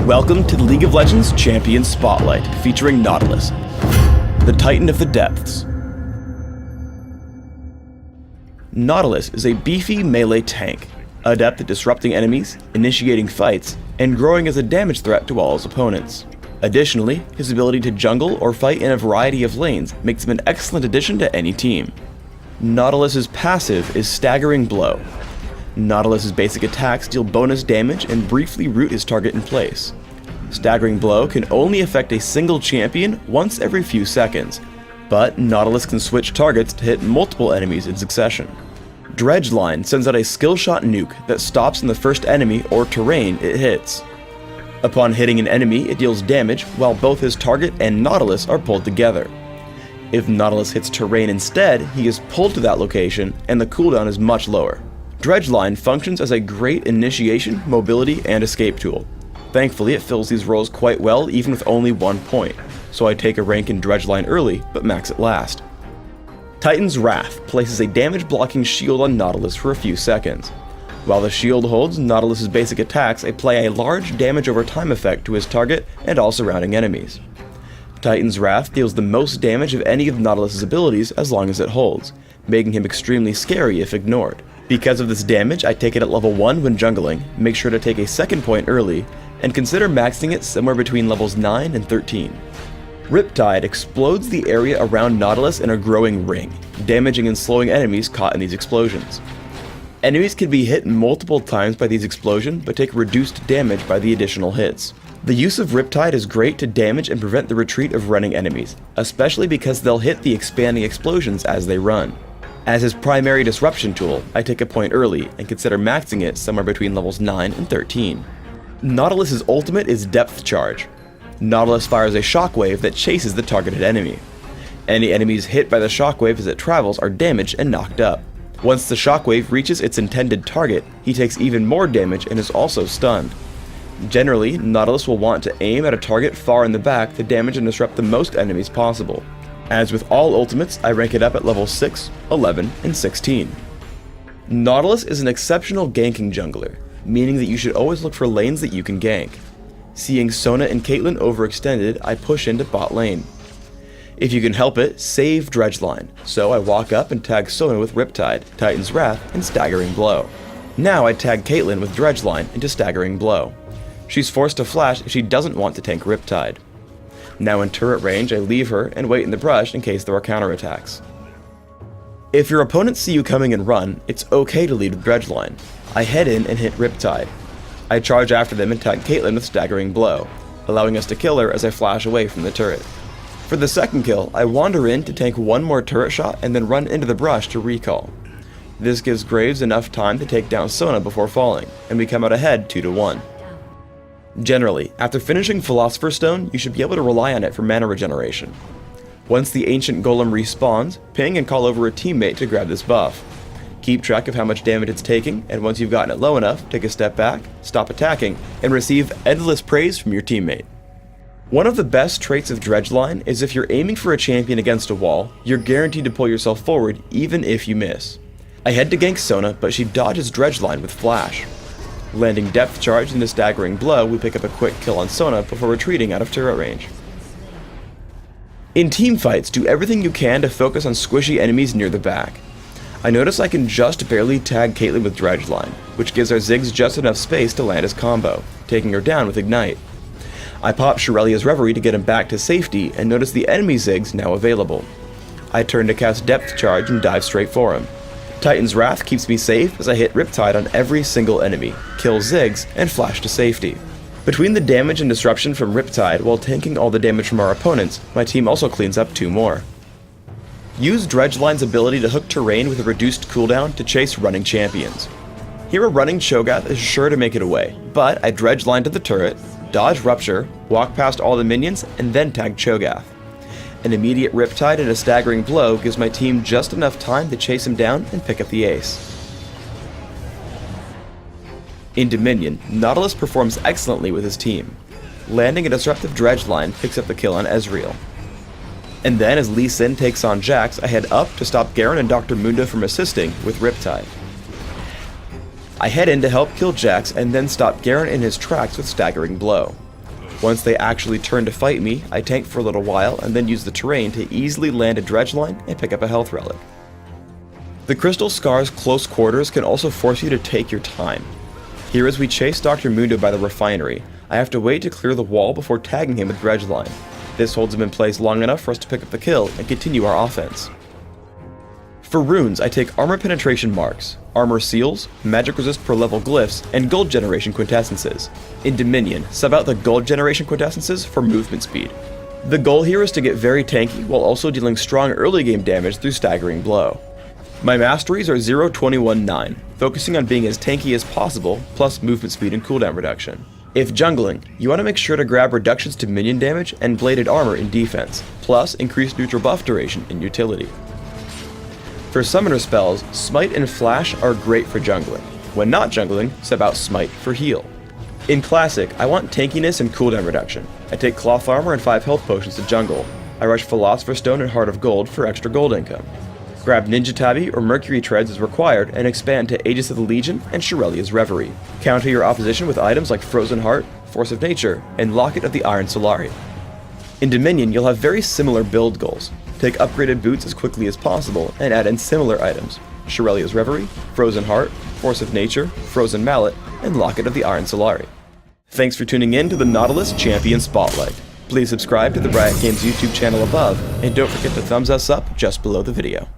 Welcome to the League of Legends Champion Spotlight, featuring Nautilus, the Titan of the Depths. Nautilus is a beefy melee tank, adept at disrupting enemies, initiating fights, and growing as a damage threat to all his opponents. Additionally, his ability to jungle or fight in a variety of lanes makes him an excellent addition to any team. Nautilus's passive is Staggering Blow. Nautilus's basic attacks deal bonus damage and briefly root his target in place. Staggering Blow can only affect a single champion once every few seconds, but Nautilus can switch targets to hit multiple enemies in succession. Dredge Line sends out a skill shot nuke that stops in the first enemy or terrain it hits. Upon hitting an enemy, it deals damage while both his target and Nautilus are pulled together. If Nautilus hits terrain instead, he is pulled to that location and the cooldown is much lower. Dredge Line functions as a great initiation, mobility, and escape tool. Thankfully, it fills these roles quite well even with only 1 point, so I take a rank in Dredge Line early, but max it last. Titan's Wrath places a damage blocking shield on Nautilus for a few seconds. While the shield holds, Nautilus's basic attacks apply a large damage over time effect to his target and all surrounding enemies. Titan's Wrath deals the most damage of any of Nautilus's abilities as long as it holds, making him extremely scary if ignored. Because of this damage, I take it at level 1 when jungling, make sure to take a second point early, and consider maxing it somewhere between levels 9 and 13. Riptide explodes the area around Nautilus in a growing ring, damaging and slowing enemies caught in these explosions. Enemies can be hit multiple times by these explosions, but take reduced damage by the additional hits. The use of Riptide is great to damage and prevent the retreat of running enemies, especially because they'll hit the expanding explosions as they run. As his primary disruption tool, I take a point early and consider maxing it somewhere between levels 9 and 13. Nautilus's ultimate is Depth Charge. Nautilus fires a shockwave that chases the targeted enemy. Any enemies hit by the shockwave as it travels are damaged and knocked up. Once the shockwave reaches its intended target, he takes even more damage and is also stunned. Generally, Nautilus will want to aim at a target far in the back to damage and disrupt the most enemies possible. As with all ultimates, I rank it up at level 6, 11, and 16. Nautilus is an exceptional ganking jungler, meaning that you should always look for lanes that you can gank. Seeing Sona and Caitlyn overextended, I push into bot lane. If you can help it, save Dredge Line, so I walk up and tag Sona with Riptide, Titan's Wrath, and Staggering Blow. Now I tag Caitlyn with Dredge Line into Staggering Blow. She's forced to flash if she doesn't want to tank Riptide. Now in turret range, I leave her and wait in the brush in case there are counterattacks. If your opponents see you coming and run, it's okay to lead with Dredge Line. I head in and hit Riptide. I charge after them and tag Caitlyn with Staggering Blow, allowing us to kill her as I flash away from the turret. For the second kill, I wander in to tank one more turret shot and then run into the brush to recall. This gives Graves enough time to take down Sona before falling, and we come out ahead 2-1. Generally, after finishing Philosopher's Stone, you should be able to rely on it for mana regeneration. Once the Ancient Golem respawns, ping and call over a teammate to grab this buff. Keep track of how much damage it's taking, and once you've gotten it low enough, take a step back, stop attacking, and receive endless praise from your teammate. One of the best traits of Dredge Line is if you're aiming for a champion against a wall, you're guaranteed to pull yourself forward even if you miss. I head to gank Sona, but she dodges Dredge Line with Flash. Landing Depth Charge into Staggering Blow, we pick up a quick kill on Sona before retreating out of turret range. In teamfights, do everything you can to focus on squishy enemies near the back. I notice I can just barely tag Caitlyn with Dredge Line, which gives our Ziggs just enough space to land his combo, taking her down with Ignite. I pop Shirelia's Reverie to get him back to safety and notice the enemy Ziggs now available. I turn to cast Depth Charge and dive straight for him. Titan's Wrath keeps me safe as I hit Riptide on every single enemy, kill Ziggs, and flash to safety. Between the damage and disruption from Riptide while tanking all the damage from our opponents, my team also cleans up 2 more. Use Dredge Line's ability to hook terrain with a reduced cooldown to chase running champions. Here a running Cho'Gath is sure to make it away, but I Dredge Line to the turret, dodge Rupture, walk past all the minions, and then tag Cho'Gath. An immediate Riptide and a Staggering Blow gives my team just enough time to chase him down and pick up the ace. In Dominion, Nautilus performs excellently with his team. Landing a disruptive Dredge Line picks up the kill on Ezreal. And then as Lee Sin takes on Jax, I head up to stop Garen and Dr. Mundo from assisting with Riptide. I head in to help kill Jax and then stop Garen in his tracks with Staggering Blow. Once they actually turn to fight me, I tank for a little while and then use the terrain to easily land a dredge line and pick up a health relic. The Crystal Scar's close quarters can also force you to take your time. Here, as we chase Dr. Mundo by the refinery, I have to wait to clear the wall before tagging him with dredge line. This holds him in place long enough for us to pick up the kill and continue our offense. For runes, I take armor penetration marks, armor seals, magic resist per level glyphs, and gold generation quintessences. In Dominion, sub out the gold generation quintessences for movement speed. The goal here is to get very tanky while also dealing strong early game damage through staggering blow. My masteries are 0, 21, 9, focusing on being as tanky as possible, plus movement speed and cooldown reduction. If jungling, you want to make sure to grab reductions to minion damage and bladed armor in defense, plus increased neutral buff duration in utility. For summoner spells, Smite and Flash are great for jungling. When not jungling, sub out Smite for heal. In Classic, I want tankiness and cooldown reduction. I take Cloth Armor and 5 health potions to jungle. I rush Philosopher's Stone and Heart of Gold for extra gold income. Grab Ninja Tabi or Mercury Treads as required and expand to Aegis of the Legion and Shirelia's Reverie. Counter your opposition with items like Frozen Heart, Force of Nature, and Locket of the Iron Solari. In Dominion, you'll have very similar build goals. Take upgraded boots as quickly as possible and add in similar items: Shirelia's Reverie, Frozen Heart, Force of Nature, Frozen Mallet, and Locket of the Iron Solari. Thanks for tuning in to the Nautilus Champion Spotlight. Please subscribe to the Riot Games YouTube channel above, and don't forget to thumbs us up just below the video.